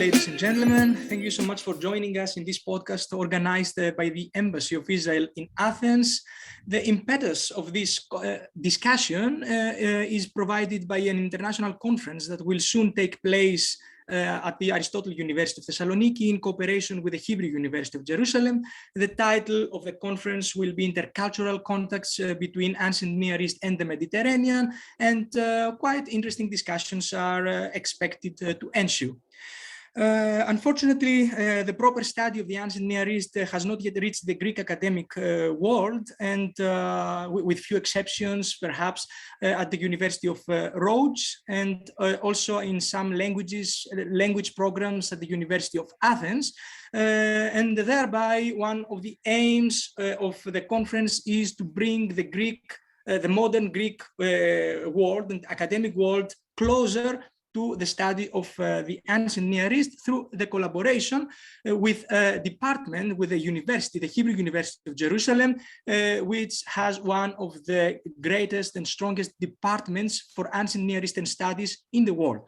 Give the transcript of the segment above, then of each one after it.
ladies and gentlemen. Thank you so much for joining us in this podcast organized by the Embassy of Israel in Athens. The impetus of this discussion is provided by an international conference that will soon take place at the Aristotle University of Thessaloniki in cooperation with the Hebrew University of Jerusalem. The title of the conference will be Intercultural Contacts between Ancient Near East and the Mediterranean, and quite interesting discussions are expected to ensue. Unfortunately, the proper study of the ancient Near East has not yet reached the Greek academic world, and with few exceptions, perhaps at the University of Rhodes, and also in some language programs at the University of Athens. And thereby, one of the aims of the conference is to bring the the modern Greek world and academic world closer to the study of the ancient Near East through the collaboration with a department, with the university, the Hebrew University of Jerusalem, which has one of the greatest and strongest departments for ancient Near Eastern studies in the world.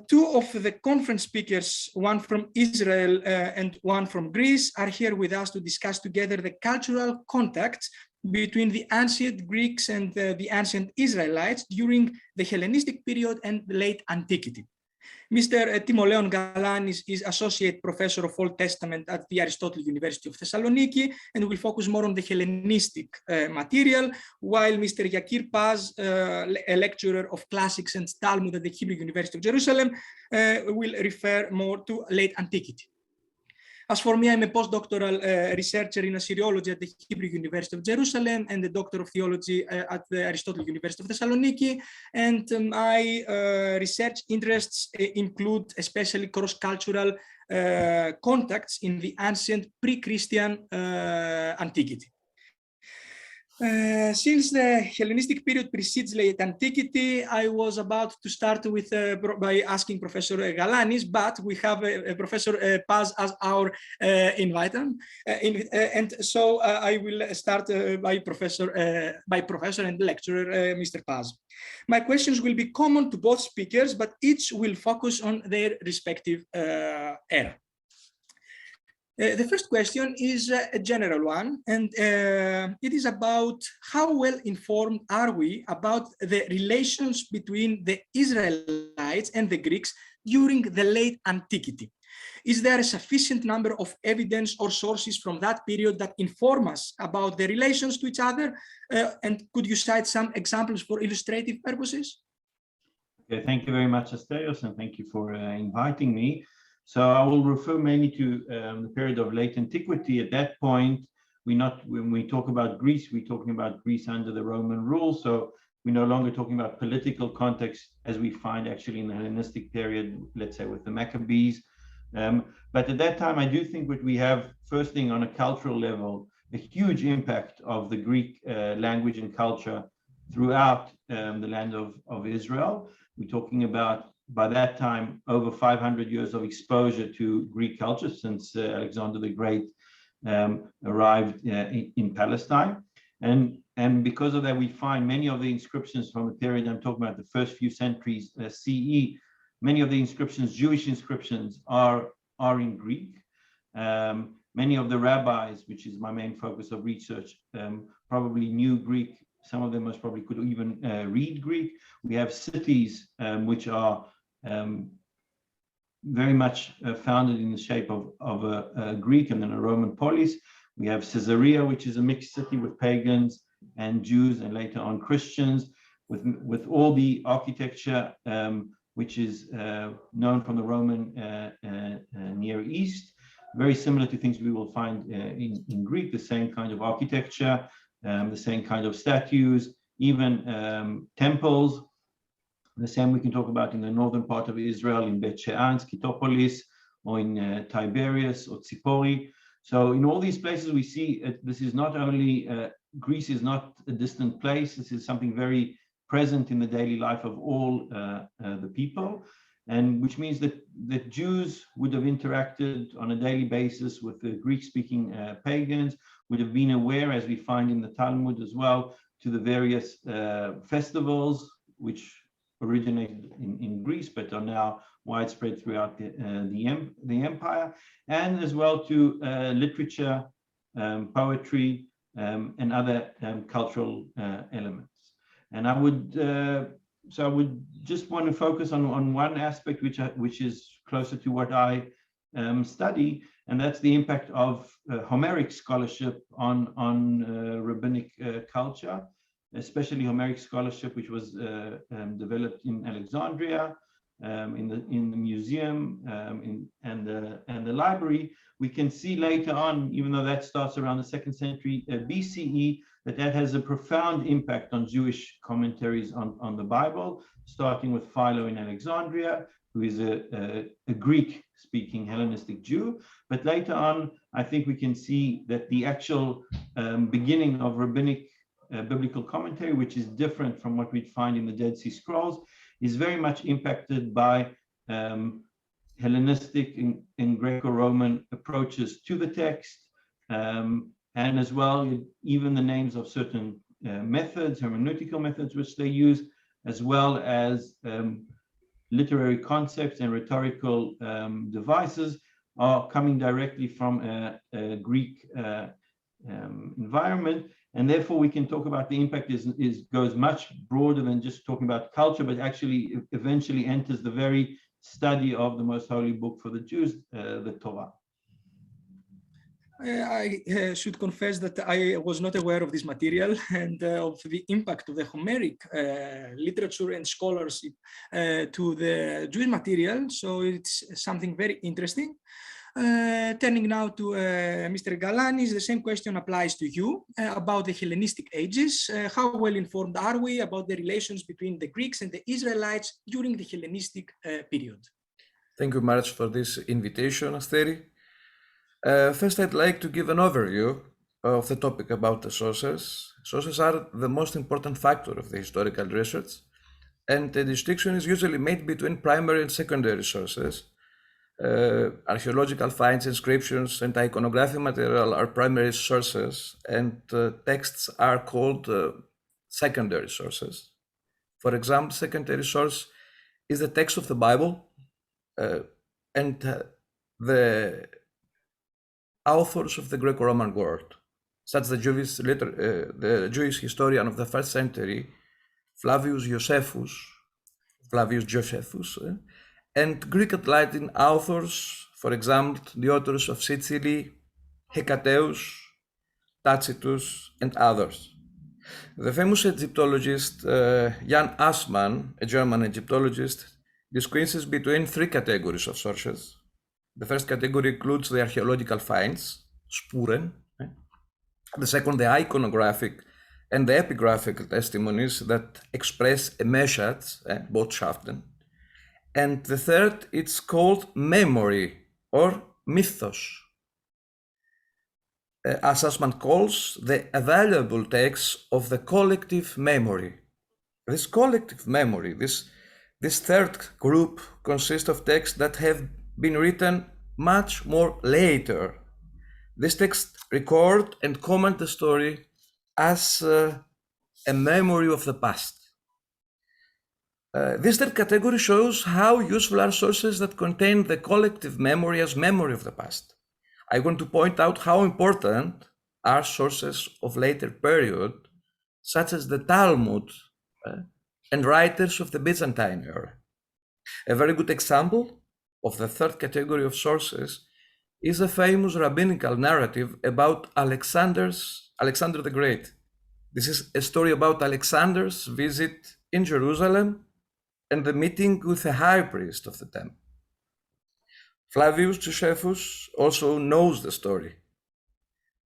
Two of the conference speakers, one from Israel and one from Greece, are here with us to discuss together the cultural contacts between the ancient Greeks and the ancient Israelites during the Hellenistic period and the late antiquity. Mr. Timoleon Galanis is Associate Professor of Old Testament at the Aristotle University of Thessaloniki and will focus more on the Hellenistic material, while Mr. Yakir Paz, a lecturer of Classics and Talmud at the Hebrew University of Jerusalem, will refer more to late antiquity. As for me, I'm a postdoctoral researcher in Assyriology at the Hebrew University of Jerusalem and a Doctor of Theology at the Aristotle University of Thessaloniki. And my research interests include especially cross-cultural contacts in the ancient pre-Christian antiquity. Since the Hellenistic period precedes late antiquity, I was about to start with by asking Professor Galanis, but we have Professor Paz as our inviter, and so I will start by Professor and lecturer Mr. Paz. My questions will be common to both speakers, but each will focus on their respective era. The first question is a general one, and it is about how well informed are we about the relations between the Israelites and the Greeks during the late antiquity? Is there a sufficient number of evidence or sources from that period that inform us about the relations to each other? And could you cite some examples for illustrative purposes? Okay, thank you very much, Asterios, and thank you for inviting me. So I will refer mainly to the period of late antiquity. At that point, when we talk about Greece, we're talking about Greece under the Roman rule. So we're no longer talking about political context as we find actually in the Hellenistic period, let's say with the Maccabees. But at that time, I do think that we have, first thing on a cultural level, a huge impact of the Greek language and culture throughout the land of Israel. We're talking about, by that time, over 500 years of exposure to Greek culture since Alexander the Great arrived in Palestine. And because of that, we find many of the inscriptions from the period I'm talking about, the first few centuries CE, many of the inscriptions, Jewish inscriptions, are in Greek. Many of the rabbis, which is my main focus of research, probably knew Greek. Some of them most probably could even read Greek. We have cities which are very much founded in the shape of a Greek and then a Roman polis. We have Caesarea, which is a mixed city with pagans and Jews, and later on Christians, with all the architecture which is known from the Roman Near East, very similar to things we will find in Greek, the same kind of architecture, the same kind of statues, even temples. The same we can talk about in the northern part of Israel, in Bet She'an, Skytopolis, or in Tiberias or Tzipori. So in all these places we see this is not only, Greece is not a distant place, this is something very present in the daily life of all the people, and which means that Jews would have interacted on a daily basis with the Greek-speaking pagans, would have been aware, as we find in the Talmud as well, to the various festivals which originated in Greece, but are now widespread throughout the empire, and as well to literature, poetry, and other cultural elements. And I would just want to focus on one aspect which is closer to what I study, and that's the impact of Homeric scholarship on rabbinic culture, especially Homeric scholarship, which was developed in Alexandria, in the museum, and the library. We can see later on, even though that starts around the 2nd century BCE, that has a profound impact on Jewish commentaries on the Bible, starting with Philo in Alexandria, who is a Greek-speaking Hellenistic Jew. But later on, I think we can see that the actual beginning of rabbinic biblical commentary, which is different from what we'd find in the Dead Sea Scrolls, is very much impacted by Hellenistic and Greco-Roman approaches to the text, and as well, even the names of certain methods, hermeneutical methods, which they use, as well as literary concepts and rhetorical devices are coming directly from a Greek environment. And therefore, we can talk about the impact goes much broader than just talking about culture, but actually eventually enters the very study of the most holy book for the Jews, the Torah. I should confess that I was not aware of this material and of the impact of the Homeric literature and scholarship to the Jewish material. So it's something very interesting. Turning now to Mr. Galanis, the same question applies to you about the Hellenistic ages. How well informed are we about the relations between the Greeks and the Israelites during the Hellenistic period? Thank you much for this invitation, Αστέρη. First, I'd like to give an overview of the topic about the sources. Sources are the most important factor of the historical research, and the distinction is usually made between primary and secondary sources. Archaeological finds, inscriptions, and iconographic material are primary sources, and texts are called secondary sources. For example, secondary source is the text of the Bible and the authors of the Greco-Roman world, such as the Jewish historian of the 1st century, Flavius Josephus, and Greek and Latin authors, for example, the authors of Sicily, Hecatæus, Tacitus, and others. The famous Egyptologist Jan Assmann, a German Egyptologist, distinguishes between 3 categories of sources. The first category includes the archaeological finds, Spuren. The second, the iconographic and the epigraphic testimonies that express a message, Botschaften. And the third, it's called memory or mythos. As Assmann calls the available text of the collective memory. This collective memory, this third group consists of texts that have been written much more later. This text record and comment the story as a memory of the past. This third category shows how useful are sources that contain the collective memory as memory of the past. I want to point out how important are sources of later period, such as the Talmud and writers of the Byzantine era. A very good example of the third category of sources is a famous rabbinical narrative about Alexander the Great. This is a story about Alexander's visit in Jerusalem and the meeting with the high priest of the temple. Flavius Josephus also knows the story.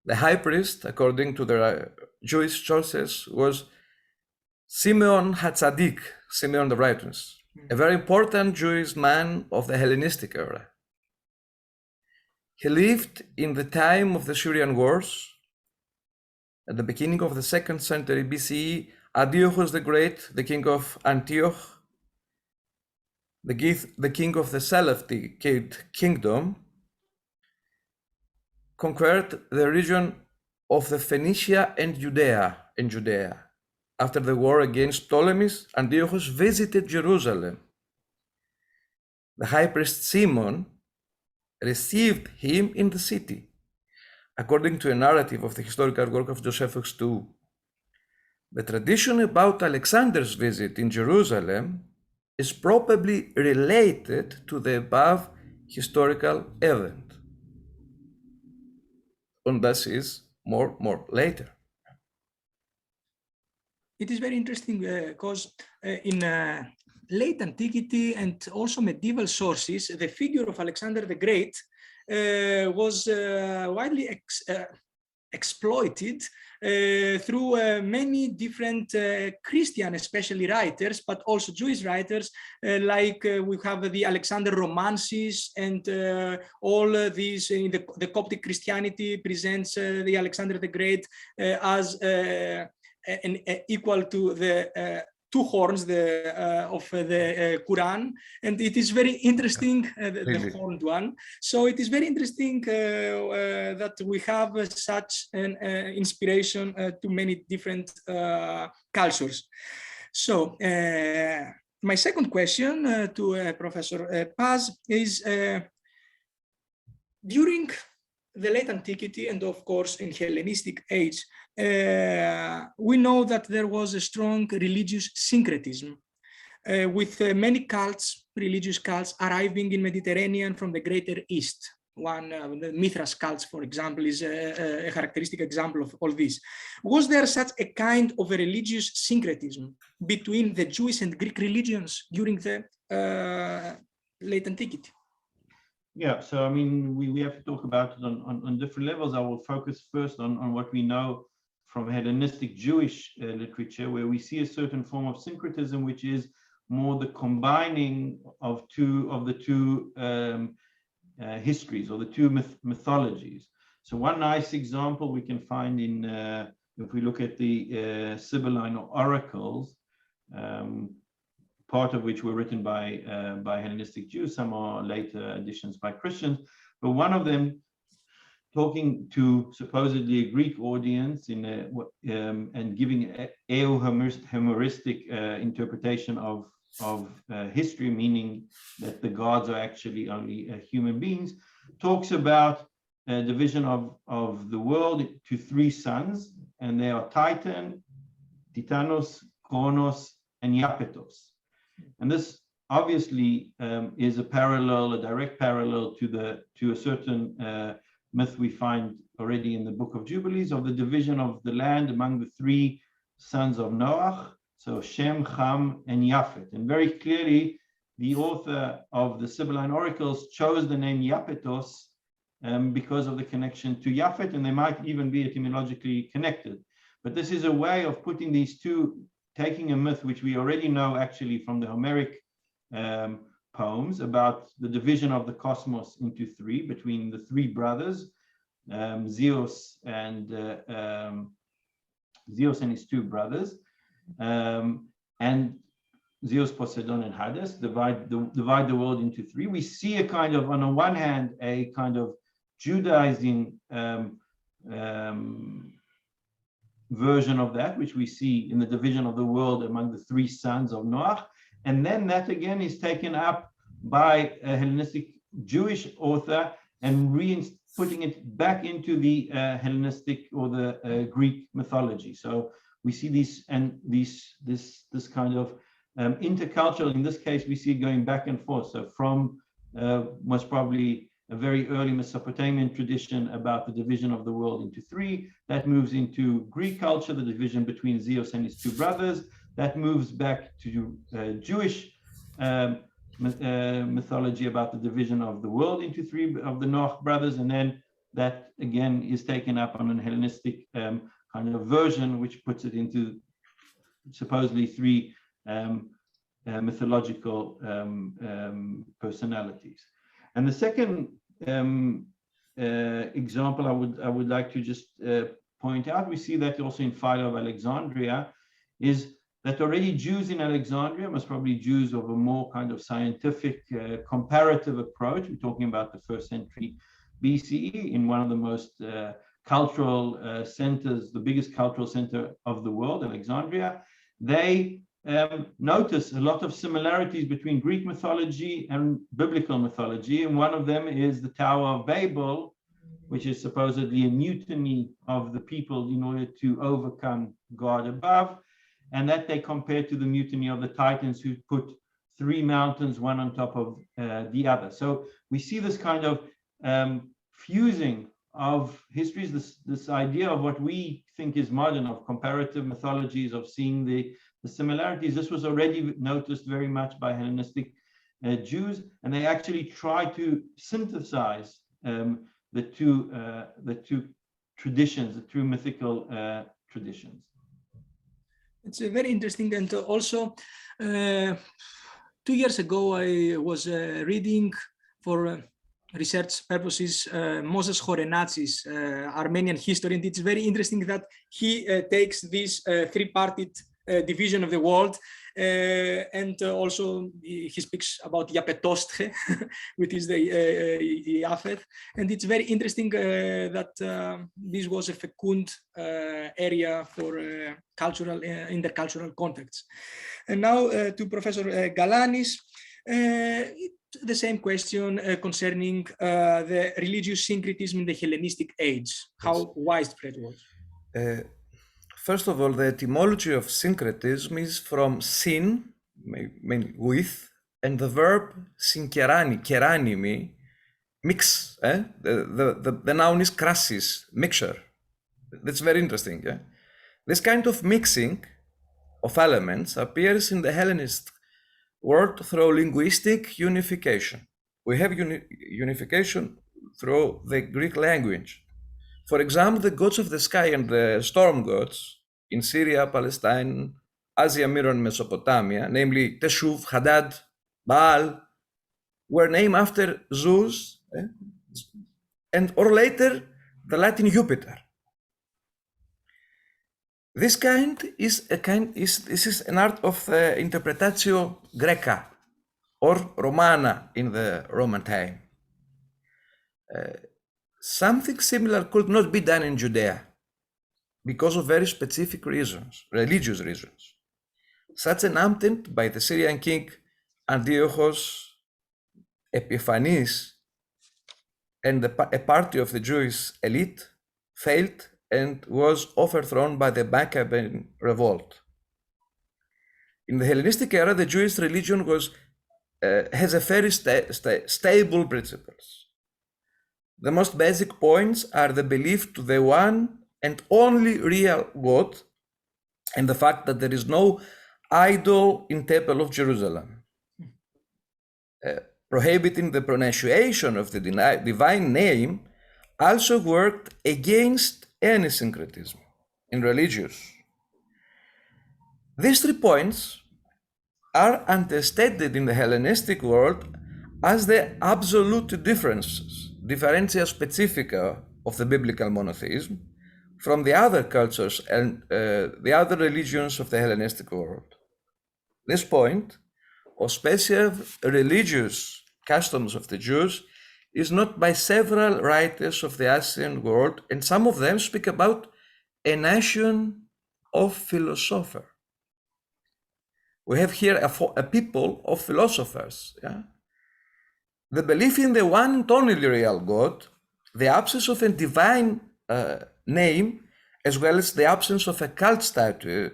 The high priest, according to the Jewish sources, was Simeon HaTzadik, Simeon the Righteous, a very important Jewish man of the Hellenistic era. He lived in the time of the Syrian wars. At the beginning of the 2nd century BCE, Antiochus the Great, the king of Antioch, the king of the Seleucid kingdom, conquered the region of the Phoenicia and Judea. after the war against Ptolemies, Antiochus visited Jerusalem. The high priest Simon received him in the city, according to a narrative of the historical work of Josephus II. The tradition about Alexander's visit in Jerusalem is probably related to the above historical event. And this is more later. It is very interesting because in late antiquity and also medieval sources, the figure of Alexander the Great was widely exploited through many different Christian, especially writers, but also Jewish writers, like we have the Alexander romances, and all these in the Coptic Christianity presents the Alexander the Great as equal to the two horns of the Quran, and it is very interesting, the horned one. So it is very interesting that we have such an inspiration to many different cultures. So my second question to Professor Paz is, during the late antiquity and of course in Hellenistic age, we know that there was a strong religious syncretism with many cults, religious cults arriving in Mediterranean from the Greater East. One, the Mithras cults, for example, is a characteristic example of all this. Was there such a kind of a religious syncretism between the Jewish and Greek religions during the late antiquity? Yeah, so I mean, we have to talk about it on different levels. I will focus first on what we know from Hellenistic Jewish literature, where we see a certain form of syncretism, which is more the combining of the two histories, or the two mythologies. So one nice example we can find in, if we look at the Sibylline oracles, part of which were written by Hellenistic Jews, some are later additions by Christians, but one of them talking to supposedly a Greek audience and giving a humoristic interpretation of history, meaning that the gods are actually only human beings, talks about a division of the world to three sons, and they are Titan, Titanos, Kronos, and Iapetos. And this obviously is a direct parallel to a certain myth we find already in the Book of Jubilees of the division of the land among the three sons of Noach, so Shem, Ham, and Japhet. And very clearly, the author of the Sibylline oracles chose the name Iapetos because of the connection to Japhet, and they might even be etymologically connected. But this is a way of putting these two, taking a myth which we already know actually from the Homeric poems about the division of the cosmos into three between the three brothers, Zeus and his two brothers, and Zeus, Poseidon, and Hades divide the world into three. We see a kind of, on the one hand, a kind of Judaizing version of that, which we see in the division of the world among the three sons of Noach. And then that again is taken up by a Hellenistic Jewish author and putting it back into the Hellenistic or the Greek mythology. So we see this kind of intercultural, in this case, we see going back and forth. So from most probably a very early Mesopotamian tradition about the division of the world into three, that moves into Greek culture, the division between Zeus and his two brothers, that moves back to Jewish mythology about the division of the world into three of the Noach brothers, and then that again is taken up on a Hellenistic kind of version, which puts it into supposedly three mythological personalities. And the second example I would like to just point out, we see that also in Philo of Alexandria, is that already Jews in Alexandria, most probably Jews of a more kind of scientific comparative approach, we're talking about the 1st century BCE, in one of the most cultural centers, the biggest cultural center of the world, Alexandria, they notice a lot of similarities between Greek mythology and biblical mythology. And one of them is the Tower of Babel, which is supposedly a mutiny of the people in order to overcome God above. And that they compare to the mutiny of the Titans, who put 3 mountains, one on top of the other. So we see this kind of fusing of histories, this idea of what we think is modern, of comparative mythologies, of seeing the similarities. This was already noticed very much by Hellenistic Jews, and they actually try to synthesize the two traditions, the two mythical traditions. It's very interesting. And also 2 years ago, I was reading for research purposes Moses Khorenatsi's Armenian history, and it's very interesting that he takes this three-parted division of the world, and also he speaks about Yapetostre, which is the Yafeth, and it's very interesting that this was a fecund area for cultural intercultural contacts. And now to Professor Galanis, the same question concerning the religious syncretism in the Hellenistic age, how widespread it was. First of all, the etymology of syncretism is from syn, meaning with, and the verb synkerani, keranimi, mix. The noun is krasis, mixture. That's very interesting. Yeah? This kind of mixing of elements appears in the Hellenist world through linguistic unification. We have unification through the Greek language. For example, the gods of the sky and the storm gods in Syria, Palestine, Asia Minor and Mesopotamia, namely Teshuv, Hadad, Baal, were named after Zeus, and or later the Latin Jupiter. This is an art of the interpretatio Greca or Romana in the Roman time. Something similar could not be done in Judea because of very specific reasons, religious reasons. Such an attempt by the Syrian king Antiochus Epiphanes and a party of the Jewish elite failed and was overthrown by the Maccabean revolt. In the Hellenistic era, the Jewish religion has a very stable principles. The most basic points are the belief to the one and only real God, and the fact that there is no idol in Temple of Jerusalem. Prohibiting the pronunciation of the divine name also worked against any syncretism in religious. These 3 points are understated in the Hellenistic world as the absolute differentia specifica of the biblical monotheism from the other cultures and the other religions of the Hellenistic world. This point, of special religious customs of the Jews, is not by several writers of the ancient world, and some of them speak about a nation of philosophers. We have here a people of philosophers. Yeah? The belief in the one and only real God, the absence of a divine name, as well as the absence of a cult statue,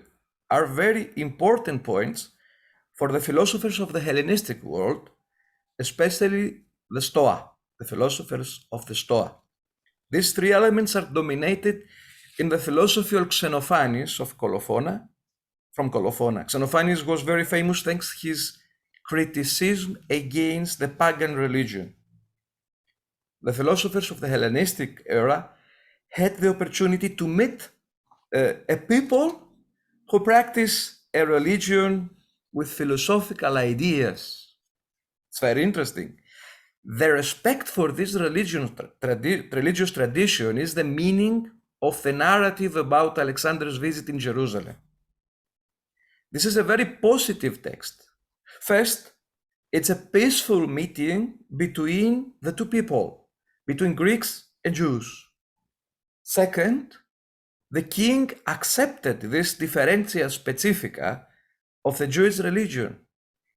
are very important points for the philosophers of the Hellenistic world, especially the Stoa, the philosophers of the Stoa. These 3 elements are dominated in the philosophy of Xenophanes of Colophona, from Colophona. Xenophanes was very famous thanks to his criticism against the pagan religion. The philosophers of the Hellenistic era had the opportunity to meet a people who practice a religion with philosophical ideas. It's very interesting. The respect for this religious tradition is the meaning of the narrative about Alexander's visit in Jerusalem. This is a very positive text. First, it's a peaceful meeting between the 2 people, between Greeks and Jews. Second, the king accepted this differentia specifica of the Jewish religion.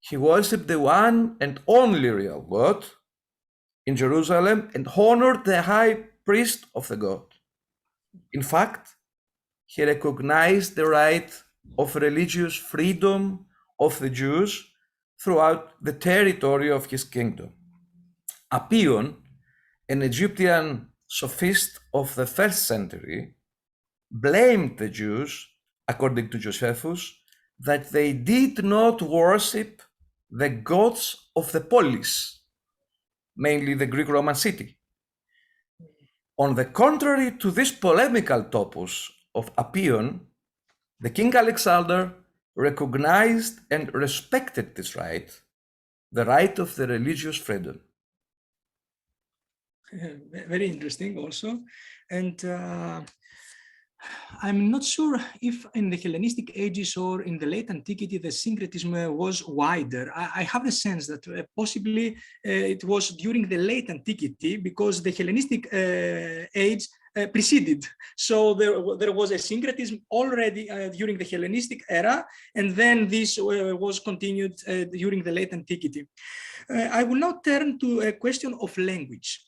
He worshipped the one and only real God in Jerusalem and honored the high priest of the God. In fact, he recognized the right of religious freedom of the Jews throughout the territory of his kingdom. Appion, an Egyptian sophist of the 1st century, blamed the Jews, according to Josephus, that they did not worship the gods of the polis, mainly the Greek Roman city. On the contrary to this polemical topos of Appion, the King Alexander recognized and respected this right, the right of the religious freedom. Very interesting also. And I'm not sure if in the Hellenistic ages or in the late antiquity the syncretism was wider. I have the sense that possibly it was during the late antiquity, because the Hellenistic age preceded. So there was a syncretism already during the Hellenistic era, and then this was continued during the late antiquity. I will now turn to a question of language.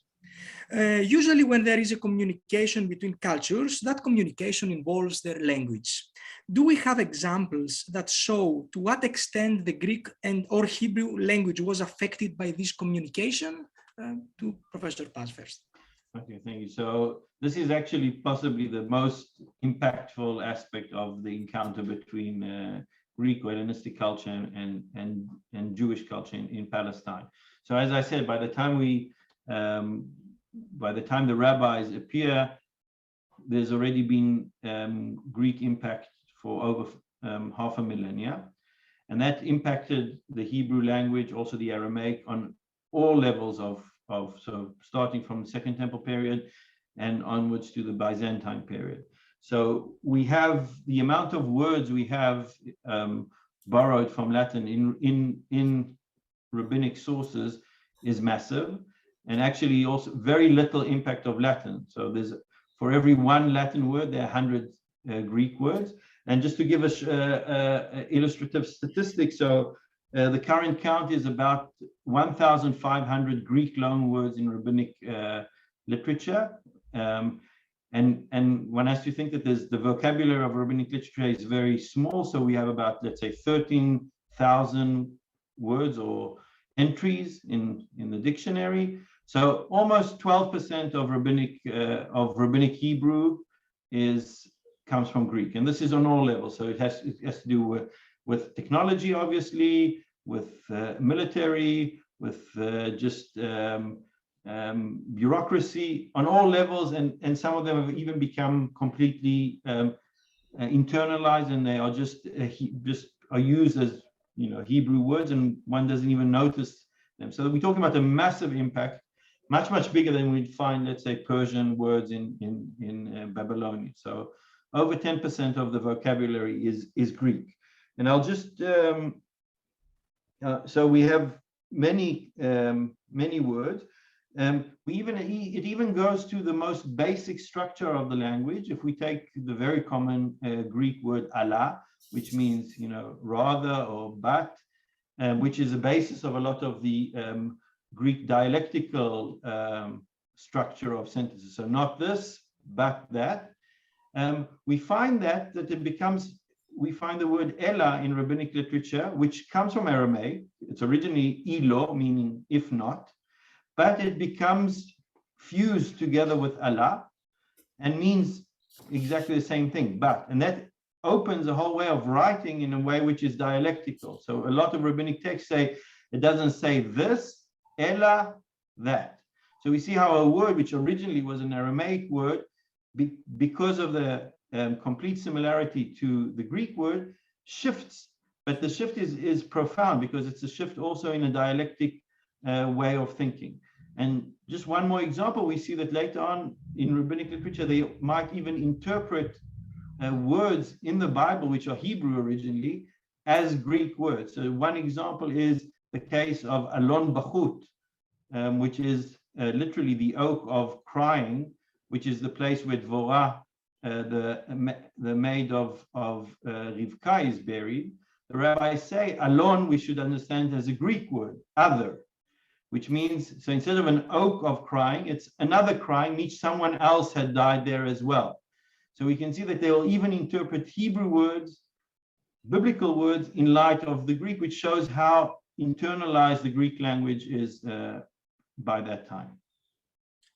Usually when there is a communication between cultures, that communication involves their language. Do we have examples that show to what extent the Greek and or Hebrew language was affected by this communication? To Professor Paz first. Okay, thank you. So this is actually possibly the most impactful aspect of the encounter between Greek or Hellenistic culture and Jewish culture in Palestine. So as I said, by the time the rabbis appear, there's already been Greek impact for over half a millennia. And that impacted the Hebrew language, also the Aramaic, on all levels so starting from the Second Temple period and onwards to the Byzantine period. So we have the amount of words we have borrowed from Latin in rabbinic sources is massive. And actually also very little impact of Latin. So there's, for every one Latin word, there are 100 Greek words. And just to give us illustrative statistics, so the current count is about 1,500 Greek loan words in rabbinic literature. And one has to think that the vocabulary of rabbinic literature is very small. So we have about, let's say, 13,000 words or entries in the dictionary. So almost 12% of rabbinic Hebrew comes from Greek, and this is on all levels. So it has to do with technology, obviously, with military, with just bureaucracy on all levels, and some of them have even become completely internalized, and they are just are used as Hebrew words, and one doesn't even notice them. So we're talking about a massive impact, much bigger than we'd find, let's say, Persian words in Babylonian. So over 10% of the vocabulary is Greek. And I'll just so we have many words. It even goes to the most basic structure of the language. If we take the very common Greek word Allah, which means rather or but, which is the basis of a lot of the Greek dialectical structure of sentences. So not this, but that. We find that it becomes, we find the word Ella in rabbinic literature, which comes from Aramaic. It's originally ilo, meaning if not, but it becomes fused together with Allah and means exactly the same thing, but. And that opens a whole way of writing in a way which is dialectical. So a lot of rabbinic texts say, it doesn't say this, Ella, that. So we see how a word which originally was an Aramaic word, because of the complete similarity to the Greek word, shifts. But the shift is profound, because it's a shift also in a dialectic way of thinking. And just one more example, we see that later on in rabbinic literature, they might even interpret words in the Bible, which are Hebrew originally, as Greek words. So one example is the case of Alon Bachut, which is literally the oak of crying, which is the place where Dvorah, the maid of Rivka, is buried, the rabbis say alon we should understand as a Greek word, other, which means, so instead of an oak of crying, it's another crying, which someone else had died there as well. So we can see that they will even interpret Hebrew words, biblical words, in light of the Greek, which shows how internalized the Greek language is by that time.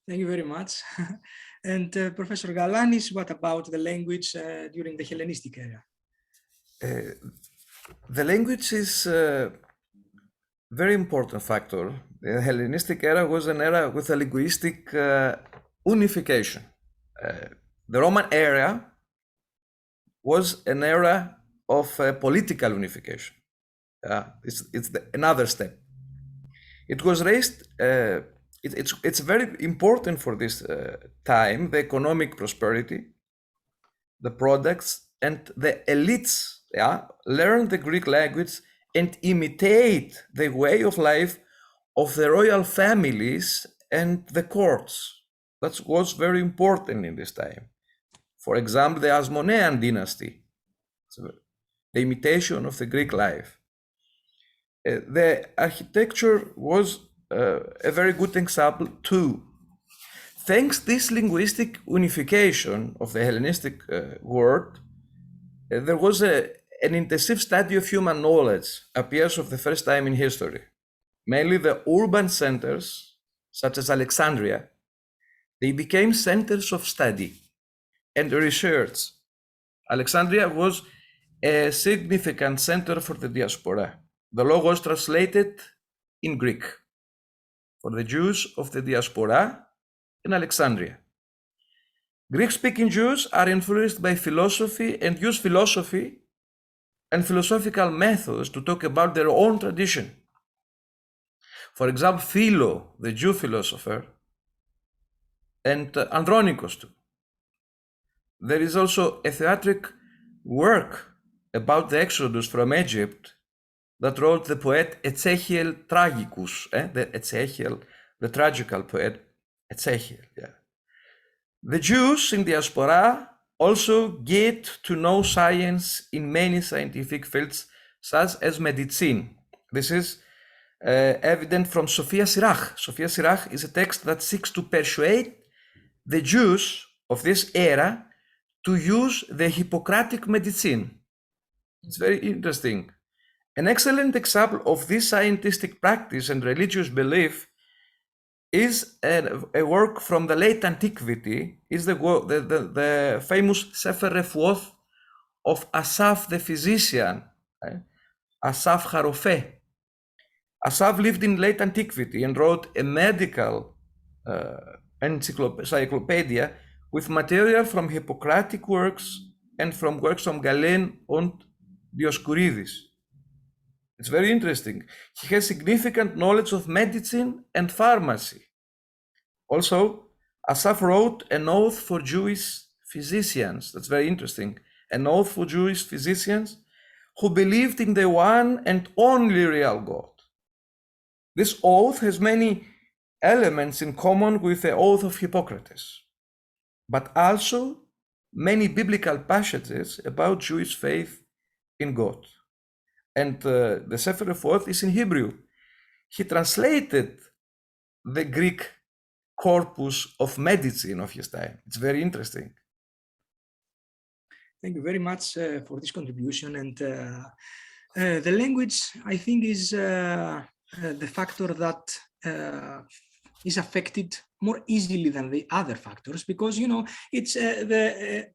Thank you very much. And Professor Galanis, what about the language during the Hellenistic era? The language is a very important factor. The Hellenistic era was an era with a linguistic unification. The Roman era was an era of political unification. It's another step. It was raised, it's very important for this time, the economic prosperity, the products, and the elites learn the Greek language and imitate the way of life of the royal families and the courts. That was very important in this time. For example, the Asmonean dynasty, so the imitation of the Greek life. The architecture was a very good example too. Thanks to this linguistic unification of the Hellenistic world, there was an intensive study of human knowledge appears for the first time in history. Mainly the urban centers, such as Alexandria, they became centers of study and research. Alexandria was a significant center for the diaspora. The law was translated in Greek for the Jews of the diaspora in Alexandria. Greek-speaking Jews are influenced by philosophy and use philosophy and philosophical methods to talk about their own tradition. For example, Philo, the Jew philosopher, and Andronicus too. There is also a theatric work about the Exodus from Egypt that wrote the poet Ezechiel Tragicus, the tragical poet Ezechiel. The Jews in diaspora also get to know science in many scientific fields, such as medicine. This is evident from Sophia Sirach. Sophia Sirach is a text that seeks to persuade the Jews of this era to use the Hippocratic medicine. It's very interesting. An excellent example of this scientific practice and religious belief is a work from the late antiquity, is the famous Sefer Refuoth of Asaph the physician, Asaph Harofeh. Asaph lived in late antiquity and wrote a medical encyclopedia with material from Hippocratic works and from works from Galen and Dioscurides. It's very interesting. He has significant knowledge of medicine and pharmacy. Also, Asaph wrote an oath for Jewish physicians. That's very interesting. An oath for Jewish physicians who believed in the one and only real God. This oath has many elements in common with the oath of Hippocrates, but also many biblical passages about Jewish faith in God. And the Sefer Refuoth is in Hebrew. He translated the Greek corpus of medicine of his time. It's very interesting. Thank you very much for this contribution. And the language, I think, is the factor that is affected more easily than the other factors, because, you know, it's the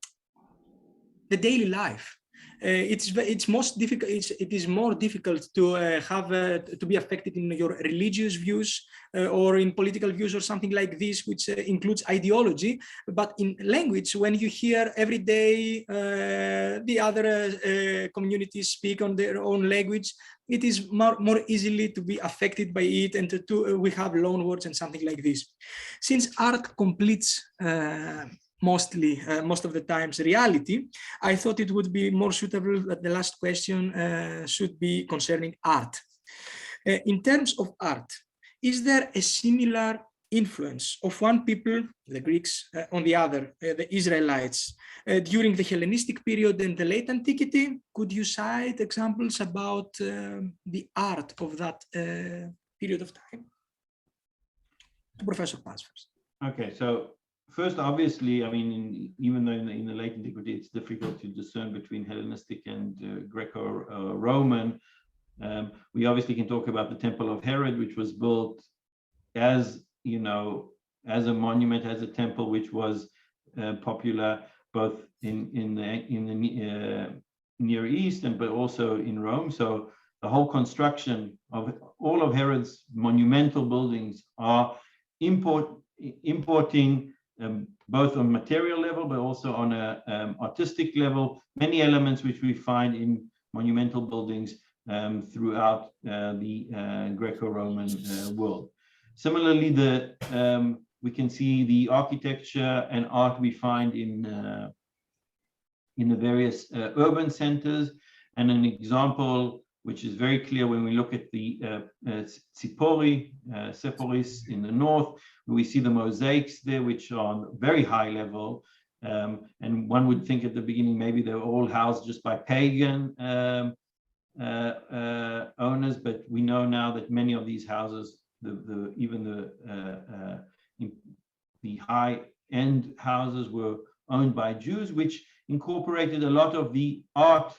daily life. It's most difficult. It is more difficult to have to be affected in your religious views or in political views or something like this, which includes ideology. But in language, when you hear every day the other communities speak on their own language, it is more easily to be affected by it, and we have loanwords and something like this. Since art completes most of the times reality, I thought it would be more suitable that the last question should be concerning art. In terms of art, is there a similar influence of one people, the Greeks, on the other, the Israelites, during the Hellenistic period and the late antiquity? Could you cite examples about the art of that period of time? Professor Paz first. Okay, so first, obviously, I mean, even though in the late antiquity, it's difficult to discern between Hellenistic and Greco-Roman, we obviously can talk about the Temple of Herod, which was built as, you know, as a monument, as a temple, which was popular both in the Near East but also in Rome. So the whole construction of all of Herod's monumental buildings are importing both on material level but also on a artistic level, many elements which we find in monumental buildings throughout the Greco-Roman world. Similarly, we can see the architecture and art we find in the various urban centers, and an example which is very clear when we look at the Seporis in the north, where we see the mosaics there, which are on very high level, and one would think at the beginning maybe they were all housed just by pagan owners, but we know now that many of these houses, even the high-end houses, were owned by Jews, which incorporated a lot of the art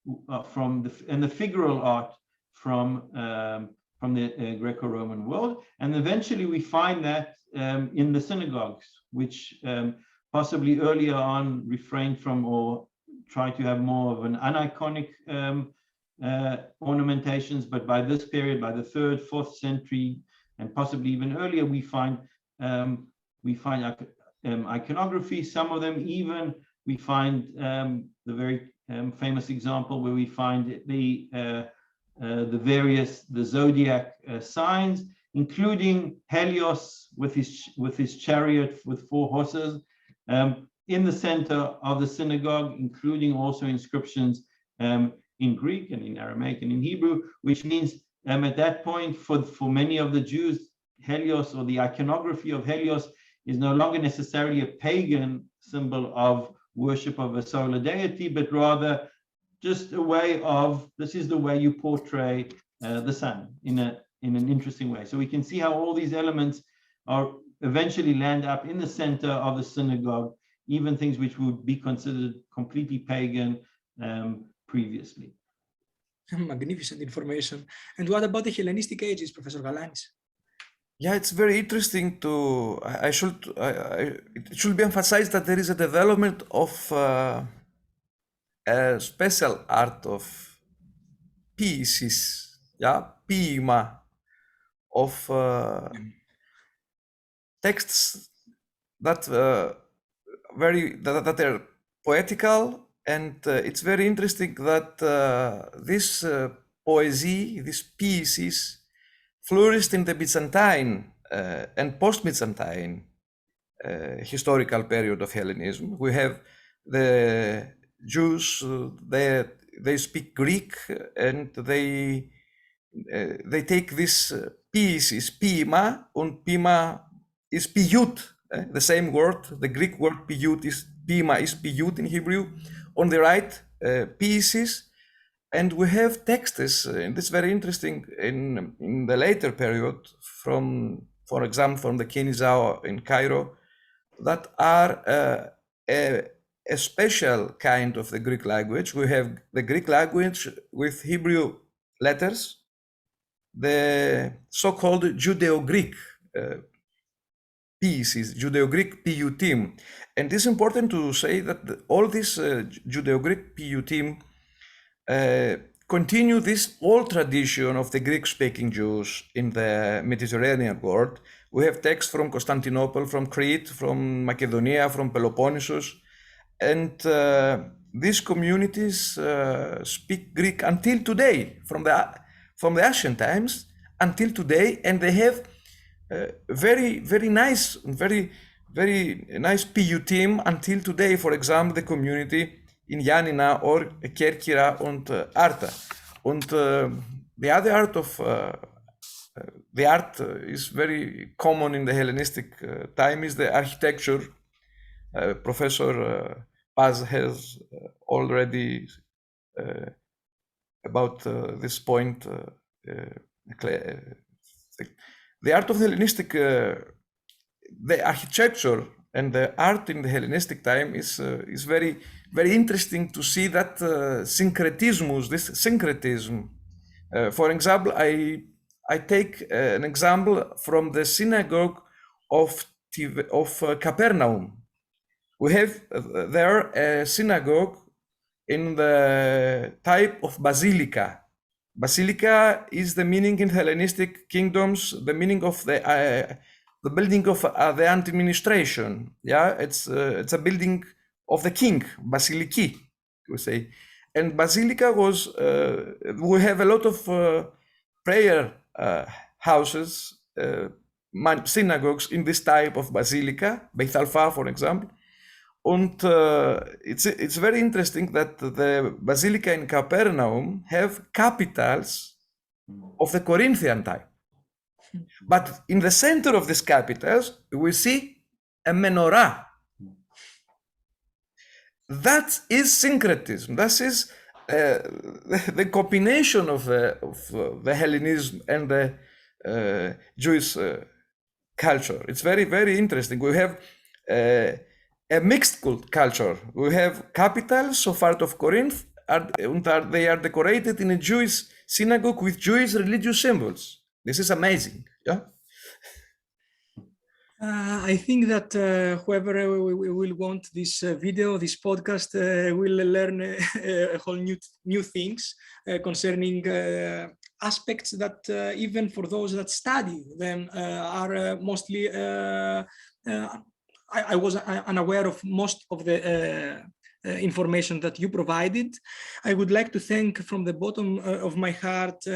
and the figural art from the Greco-Roman world. And eventually we find that in the synagogues, which possibly earlier on refrained from or tried to have more of an uniconic ornamentations, but by this period, by the 3rd, 4th century, and possibly even earlier, we find iconography. Some of them even we find the very famous example where we find the zodiac signs, including Helios with his chariot with 4 horses, in the center of the synagogue, including also inscriptions in Greek and in Aramaic and in Hebrew, which means at that point for many of the Jews, Helios, or the iconography of Helios, is no longer necessarily a pagan symbol of worship of a solar deity, but rather just a way of, this is the way you portray the sun in an interesting way. So we can see how all these elements are eventually land up in the center of the synagogue, even things which would be considered completely pagan previously. Magnificent information. And what about the Hellenistic ages, Professor Galanis? Yeah, it's very interesting it should be emphasized that there is a development of a special art of pieces, ποίημα, of texts that that are poetical, and it's very interesting that this poesy, these pieces, flourished in the Byzantine and post-Byzantine historical period of Hellenism. We have the Jews, they speak Greek, and they take this pieces, ποίημα, and ποίημα is piyut, the same word. The Greek word piyut is ποίημα is piyut in Hebrew. On the right, pieces. And we have texts, and it's very interesting, in the later period, for example, from the Kenizao in Cairo, that are a special kind of the Greek language. We have the Greek language with Hebrew letters, the so-called Judeo-Greek pieces, Judeo-Greek piyutim. And it's important to say that all these Judeo-Greek piyutim continue this old tradition of the Greek-speaking Jews in the Mediterranean world. We have texts from Constantinople, from Crete, from Macedonia, from Peloponnesus, and these communities speak Greek until today, from the ancient times until today, and they have very nice piyutim until today. For example, the community in Yanina or Kerkira and Arta. And the other art of the art is very common in the Hellenistic time is the architecture. Professor Paz has already about this point. The art of the Hellenistic, the architecture and the art in the Hellenistic time is very, very interesting to see that this syncretism. For example, I take an example from the synagogue of Capernaum. We have there a synagogue in the type of basilica. Basilica is the meaning in Hellenistic kingdoms, the meaning of the building of the administration. Yeah, it's a building of the king, basiliki, we say. And basilica was, we have a lot of prayer houses, synagogues in this type of basilica, Beit Alpha, for example. And it's very interesting that the basilica in Capernaum have capitals of the Corinthian type. But in the center of these capitals, we see a menorah. That is syncretism. That is the combination of the Hellenism and the Jewish culture. It's very, very interesting. We have a mixed culture. We have capitals of art of Corinth, they are decorated in a Jewish synagogue with Jewish religious symbols. This is amazing. Yeah. I think that whoever will want this video, this podcast, will learn a whole new things concerning aspects that even for those that study them are mostly. I was unaware of most of the information that you provided. I would like to thank from the bottom of my heart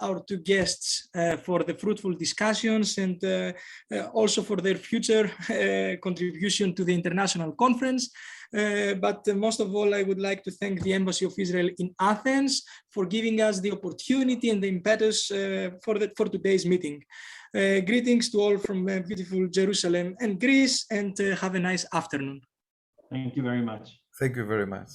our two guests for the fruitful discussions and also for their future contribution to the international conference. But most of all, I would like to thank the Embassy of Israel in Athens for giving us the opportunity and the impetus for today's meeting. Greetings to all from beautiful Jerusalem and Greece, and have a nice afternoon. Thank you very much. Thank you very much.